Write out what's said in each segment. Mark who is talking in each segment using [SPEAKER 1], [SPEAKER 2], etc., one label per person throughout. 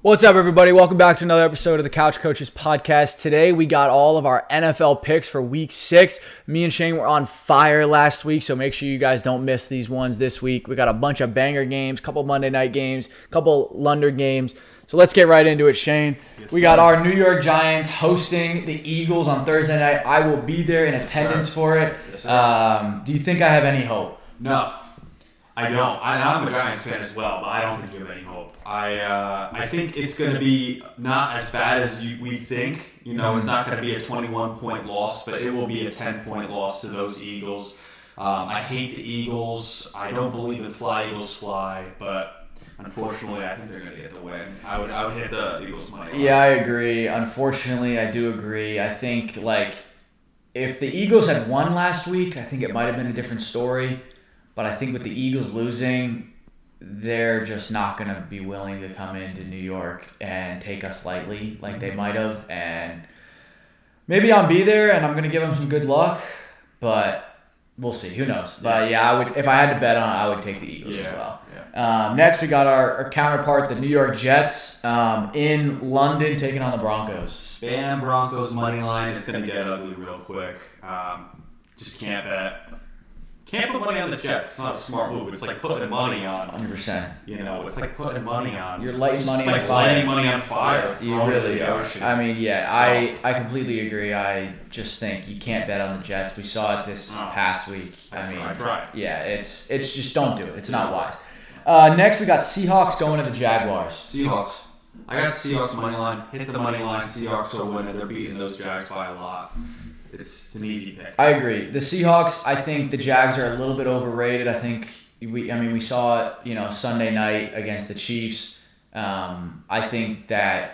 [SPEAKER 1] What's up, everybody? Welcome back to another episode of the Couch Coaches Podcast. Today, we got all of our NFL picks for Week 6. Me and Shane were on fire last week, so make sure you guys don't miss these ones this week. We got a bunch of banger games, couple Monday night games, couple London games. So let's get right into it, Shane. We got our New York Giants hosting the Eagles on Thursday night. I will be there in attendance for it. Do you think I have any hope?
[SPEAKER 2] No, I don't. I'm a Giants fan as well, but I don't think you have any hope. I think it's going to be not as bad as we think. You know, it's not going to be a 21-point loss, but it will be a 10-point loss to those Eagles. I hate the Eagles. I don't believe in fly Eagles fly, but unfortunately, I think they're going to get the win. I would hit the Eagles money line.
[SPEAKER 1] Yeah, I agree. Unfortunately, I do agree. I think, if the Eagles had won last week, I think it might have been a different story. But I think with the Eagles losing, they're just not going to be willing to come into New York and take us lightly like they might have. And maybe I'll be there and I'm going to give them some good luck. But we'll see. Who knows? But yeah, I would, if I had to bet on it, I would take the Eagles as well. Yeah. Next, we got our counterpart, the New York Jets, in London taking on the Broncos.
[SPEAKER 2] Spam Broncos money line. It's going to get ugly real quick. Just can't bet. Can't put money on the Jets. It's not a smart move. It's like putting money on.
[SPEAKER 1] 100%.
[SPEAKER 2] You know, it's like putting money on.
[SPEAKER 1] You're lighting money on fire.
[SPEAKER 2] Lighting money on fire.
[SPEAKER 1] You really are. I mean, yeah, I completely agree. I just think you can't bet on the Jets. We saw it this past week.
[SPEAKER 2] I tried.
[SPEAKER 1] Yeah, it's just don't do it. It's not wise. Next, we got Seahawks going to the Jaguars.
[SPEAKER 2] Seahawks. I got the Seahawks money line. Hit the money line. Seahawks will win it. They're beating those Jags by a lot. It's an easy pick.
[SPEAKER 1] I agree. The Seahawks, I think the Jags are a little bit overrated. I think we saw it, Sunday night against the Chiefs. I think that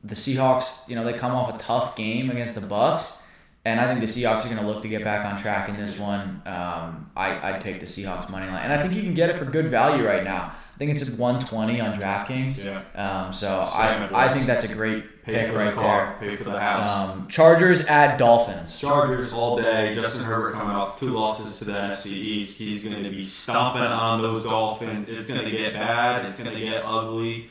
[SPEAKER 1] the Seahawks, they come off a tough game against the Bucs, and I think the Seahawks are going to look to get back on track in this one. I'd take the Seahawks money line, and I think you can get it for good value right now. I think it's at 120 on DraftKings.
[SPEAKER 2] Yeah.
[SPEAKER 1] So I think that's a great pick right there.
[SPEAKER 2] Pay for the house.
[SPEAKER 1] Chargers at Dolphins.
[SPEAKER 2] Chargers all day. Justin Herbert coming off 2 losses to the NFC East. He's going to be stomping on those Dolphins. It's going to get bad. It's going to get ugly.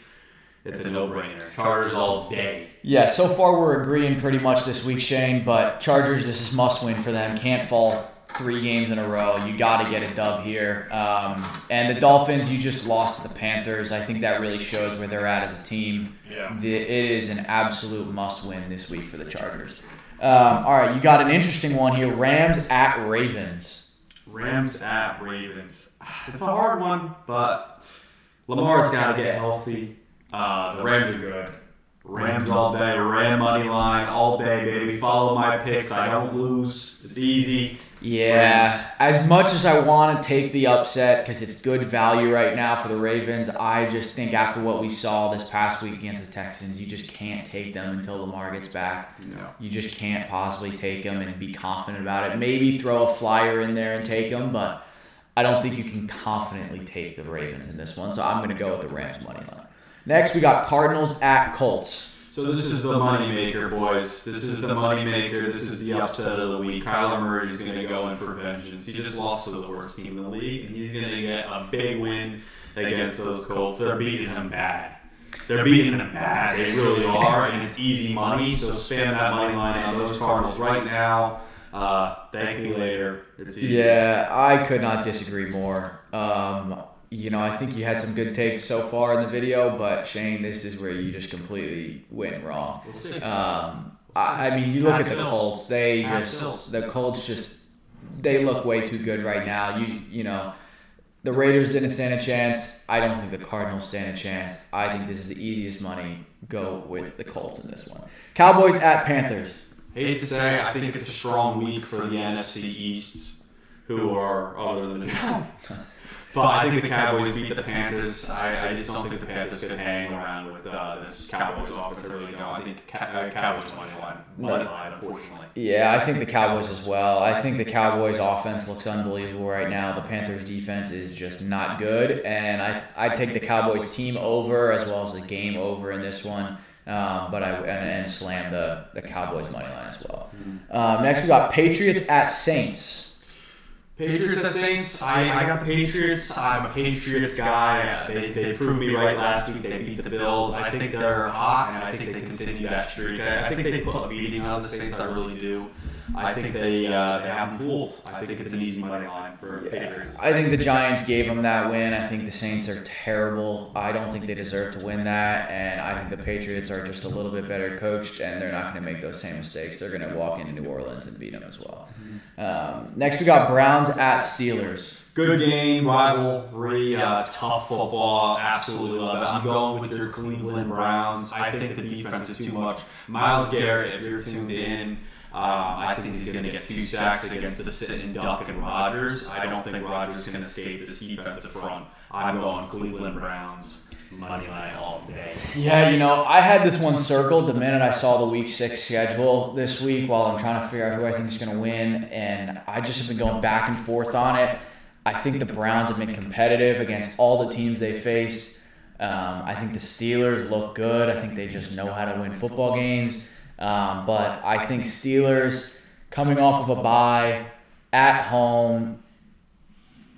[SPEAKER 2] It's a no-brainer. Chargers all day.
[SPEAKER 1] Yeah, so far we're agreeing pretty much this week, Shane, but Chargers, this is must-win for them. Can't fall 3 games in a row. You got to get a dub here. And the Dolphins, you just lost to the Panthers. I think that really shows where they're at as a team.
[SPEAKER 2] Yeah.
[SPEAKER 1] It is an absolute must-win this week for the Chargers. All right, you got an interesting one here. Rams at Ravens.
[SPEAKER 2] Rams at Ravens. It's a hard one, but Lamar's got to get healthy. The Rams are good. Rams all day. Ram money line all day, baby. Follow my picks. I don't lose. It's easy.
[SPEAKER 1] Yeah, as much as I want to take the upset because it's good value right now for the Ravens, I just think after what we saw this past week against the Texans, you just can't take them until Lamar gets back.
[SPEAKER 2] No.
[SPEAKER 1] You just can't possibly take them and be confident about it. Maybe throw a flyer in there and take them, but I don't think you can confidently take the Ravens in this one, so I'm going to go with the Rams money line. Next, we got Cardinals at Colts.
[SPEAKER 2] So this is the moneymaker, boys. This is the moneymaker. This is the upset of the week. Kyler Murray is going to go in for vengeance. He just lost to the worst team in the league, and he's going to get a big win against those Colts. They're beating him bad. They're beating him bad. They really are, and it's easy money. So spam that money line on those Cardinals right now. Thank me later. It's easy.
[SPEAKER 1] Yeah, I could not disagree more. I think you had some good takes so far in the video, but Shane, this is where you just completely went wrong.
[SPEAKER 2] We'll see.
[SPEAKER 1] You look at the Colts. The Colts they look way too good right now. The Raiders didn't stand a chance. I don't think the Cardinals stand a chance. I think this is the easiest money. Go with the Colts in this one. Cowboys at Panthers.
[SPEAKER 2] Hate to say, I think it's a strong week for the NFC East, who are other than the Giants. But I think the Cowboys beat the Panthers. I just don't think the Panthers could hang around with this Cowboys offense. I really don't. I think Cowboys money line, unfortunately.
[SPEAKER 1] Yeah, I think the Cowboys as well. I think the Cowboys offense looks unbelievable right now. The Panthers defense is just not good, and I take the Cowboys team over as well as the game over in this one. But slam the Cowboys money line as well. Next we got Patriots at Saints.
[SPEAKER 2] Patriots at Saints. I got the Patriots. I'm a Patriots guy. They proved me right last week. They beat the Bills. I think they're hot, and I think they continue that streak. I think they put a beating on the Saints. I really do. I think they have them fooled. I think it's an easy money line for Patriots.
[SPEAKER 1] I think the Giants gave them that win. I think the Saints are terrible. I don't think they deserve to win that, and I think the Patriots are just a little bit better coached, and they're not going to make those same mistakes. They're going to walk into New Orleans and beat them as well. Next, we got Browns at Steelers.
[SPEAKER 2] Good game, rivalry, tough football. Absolutely love it. I'm going with your Cleveland Browns. I think the defense is too much. Myles Garrett, if you're tuned in, I think he's going to get 2 sacks against the sitting duck and Rodgers. I don't think Rodgers is going to escape this defensive front. I'm going Cleveland Browns. Money line all day.
[SPEAKER 1] Yeah, I had this one circled the minute I saw the Week 6 schedule this week while I'm trying to figure out who I think is going to win, and I just have been going back and forth on it. I think the Browns have been competitive against all the teams they face. I think the Steelers look good. I think they just know how to win football games. But I think Steelers coming off of a bye at home,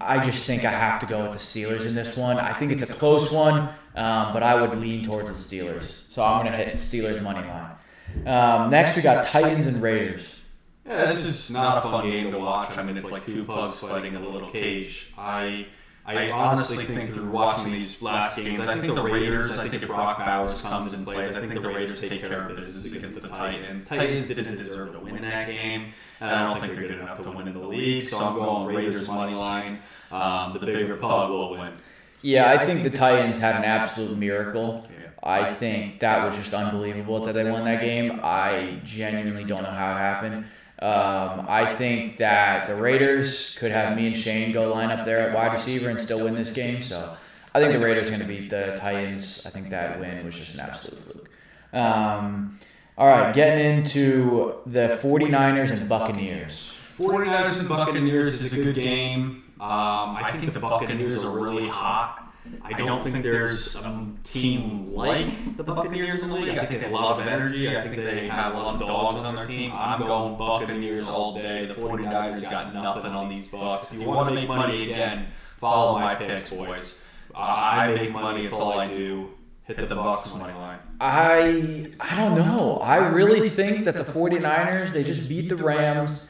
[SPEAKER 1] I just think I have to go with the Steelers in this one. I think it's a close one, but I would lean towards the Steelers. So I'm going to hit Steelers money line. Next, we got Titans and Raiders.
[SPEAKER 2] Yeah, this is not a fun game to watch. I mean, it's like 2 pugs fighting in a little cage. I honestly think through watching these last games, I think the Raiders, I think if Brock Bowers comes and plays, I think the Raiders take care of business against the Titans. Titans didn't deserve to win that game, and I don't think they're good enough to win in the league, so I'm going Raiders money line. The bigger pug will win.
[SPEAKER 1] Yeah, I think the Titans had an absolute miracle. I think that was just unbelievable that they won that game. I genuinely don't know how it happened. I think that the Raiders could have me and Shane go line up there at wide receiver and still win this game. So I think the Raiders are going to beat the Titans. I think that win was just an absolute fluke. All right, getting into the 49ers and Buccaneers.
[SPEAKER 2] 49ers and Buccaneers is a good game. I think the Buccaneers are really hot. I don't think there's a team like the Buccaneers in the league. I think they have a lot of energy. I think they have a lot of dogs on their team. I'm going Buccaneers all day. The 49ers got nothing on these Bucs. If you want to make money again, follow my picks, boys. I make money. It's all I do. Hit the Bucs money line.
[SPEAKER 1] I don't know. I really think that the 49ers, they just beat the Rams.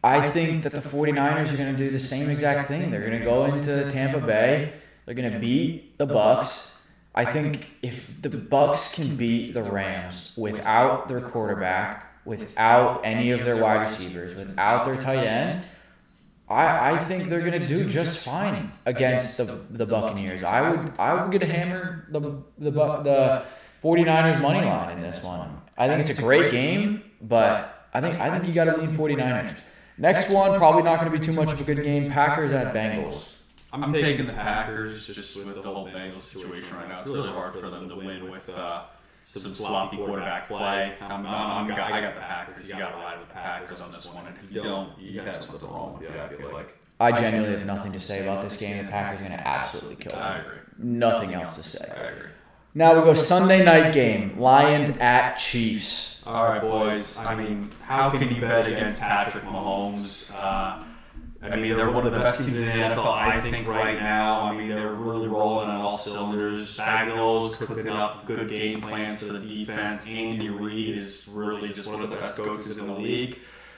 [SPEAKER 1] I think that the 49ers are going to do the same exact thing. They're going to go into Tampa Bay. They're going to beat the Bucs. I think if the Bucs can beat the Rams without their quarterback, without any of their wide receivers, without their tight end, I think they're going to do just fine against the Buccaneers. I would get a hammer the 49ers money line in this one. I think it's a great game, but I think you got to lean 49ers. Next one, probably not going to be too much of a good game. Packers at Bengals.
[SPEAKER 2] I'm taking the Packers just with the whole Bengals situation right now. It's really hard for them to win with some sloppy quarterback play. I got the Packers. You got to ride with the Packers on this one. If you don't, you got something wrong with you, I feel like.
[SPEAKER 1] I genuinely have nothing to say about this game. The Packers are going to absolutely kill them.
[SPEAKER 2] I agree.
[SPEAKER 1] Nothing else to say.
[SPEAKER 2] I agree.
[SPEAKER 1] Now we go Sunday night game. Lions at Chiefs.
[SPEAKER 2] All right, boys. I mean, how can you bet against Patrick Mahomes? I mean, they're one of the best teams in the NFL, I think, right now. I mean, they're really rolling on all cylinders. Spagnola's cooking up good game plans for the defense. Andy Reid is really just one of the best coaches in the league.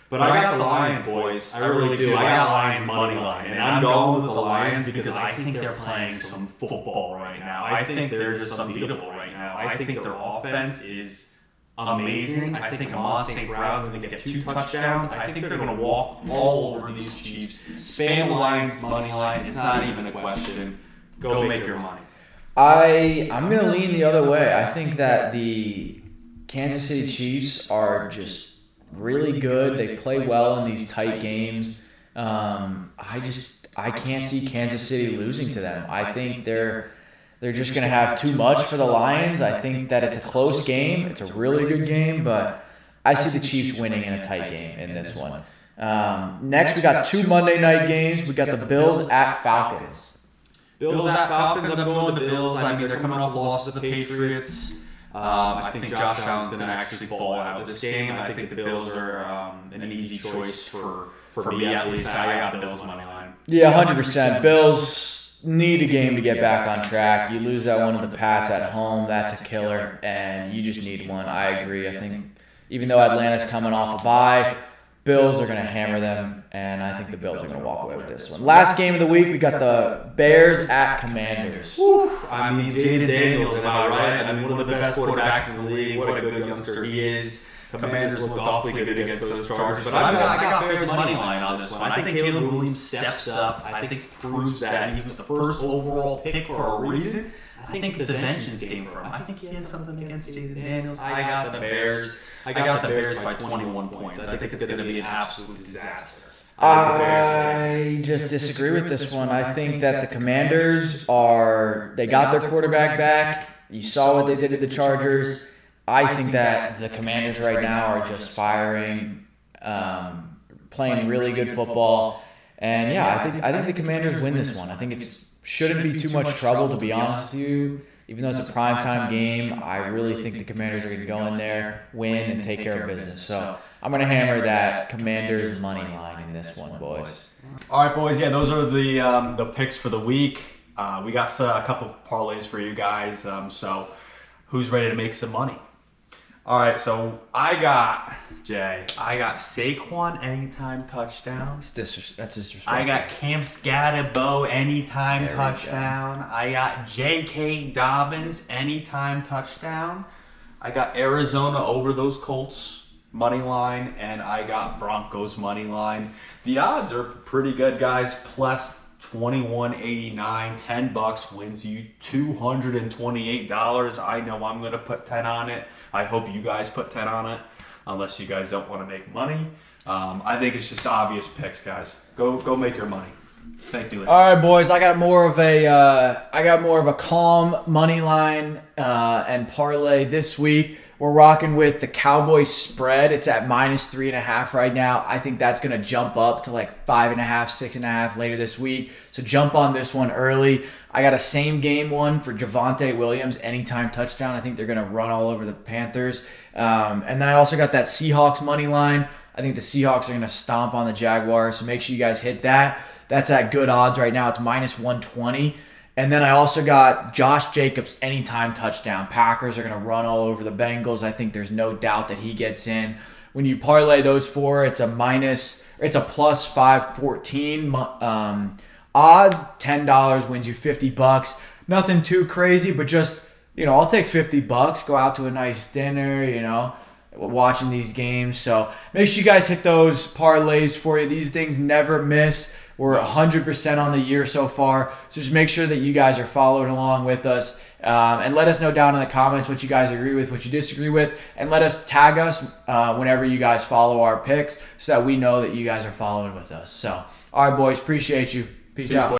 [SPEAKER 2] But I got the Lions, boys. I really do. I got Lions money line, and I'm going with the Lions because I think they're playing some football right now. I think they're just unbeatable right now. I think their offense is amazing. I think Amon St. Brown is going to get 2 touchdowns. I think they're going to walk all over these Chiefs. Spam the Lions money line. It's not even a question. Go make your money.
[SPEAKER 1] I'm going to lean the other way. I think that the Kansas City Chiefs are just really good. They play well in these tight games. I can't see Kansas City losing to them. I think they're just going to have too much for the Lions. I think that it's a close game. It's a really good game, but I see the Chiefs winning in a tight game in this one. Next, we got 2 Monday night games. We got the Bills at Falcons.
[SPEAKER 2] Bills at Falcons. I'm going with the Bills. I mean, they're coming off losses to the Patriots. I think Josh Allen's going to actually ball out of this game. I think the Bills are an easy choice for for me at least. I got Bills money line.
[SPEAKER 1] Yeah, 100%. Bills need a game to get back on track. You lose that one to the Pats at home, that's a killer, and you just need one. I agree. I think even though Atlanta's coming off a bye, Bills are going to hammer them, and I think the Bills are going to walk away with this one. Last game of the week, we got the Bears at Commanders.
[SPEAKER 2] I mean, Jaden Daniels, am I right? I mean, one of the best quarterbacks in the league. What a good youngster he is. Commanders look awfully good against those Chargers, but I got Bears money line on this one. I think Caleb Williams steps up. I think proves that he was the first overall pick for a reason. I think it's a vengeance game for him. I think he has something against Jaden Daniels. I got the Bears. I got the Bears by 21 points. I think it's going to be an absolute disaster.
[SPEAKER 1] I just disagree with this one. I think that the Commanders they got their quarterback back. You saw what they did to the Chargers. I think that the Commanders right now are just firing, playing really good football. And yeah, I think the Commanders win this one. I think it shouldn't be too much trouble, to be honest with you. Even though it's a primetime game, I really think the Commanders are going to go in there, win, and take care of business. So I'm going to hammer that Commanders money line in this one, boys.
[SPEAKER 2] All right, boys. Yeah, those are the picks for the week. We got a couple parlays for you guys. So who's ready to make some money? All right, so I got Saquon anytime touchdown.
[SPEAKER 1] That's disrespectful.
[SPEAKER 2] I got Cam Scatterbo anytime touchdown. I got J.K. Dobbins anytime touchdown. I got Arizona over those Colts money line, and I got Broncos money line. The odds are pretty good, guys. Plus 21.89, $10 wins you $228. I know I'm going to put 10 on it. I hope you guys put 10 on it, unless you guys don't want to make money. I think it's just obvious picks, guys. Go make your money. Thank you.
[SPEAKER 1] All right, boys. I got more of a calm money line and parlay this week. We're rocking with the Cowboys spread. It's at -3.5 right now. I think that's going to jump up to like 5.5, 6.5 later this week. So jump on this one early. I got a same game one for Javonte Williams, anytime touchdown. I think they're going to run all over the Panthers. And then I also got that Seahawks money line. I think the Seahawks are going to stomp on the Jaguars. So make sure you guys hit that. That's at good odds right now. It's -120. And then I also got Josh Jacobs anytime touchdown. Packers are going to run all over the Bengals. I think there's no doubt that he gets in. When you parlay those four, it's a plus 514 odds. $10 wins you $50. Nothing too crazy, but just, I'll take $50. Go out to a nice dinner, watching these games. So make sure you guys hit those parlays for you. These things never miss. We're 100% on the year so far. So just make sure that you guys are following along with us. And let us know down in the comments what you guys agree with, what you disagree with. And let us tag us whenever you guys follow our picks so that we know that you guys are following with us. So, all right, boys. Appreciate you. Peace out.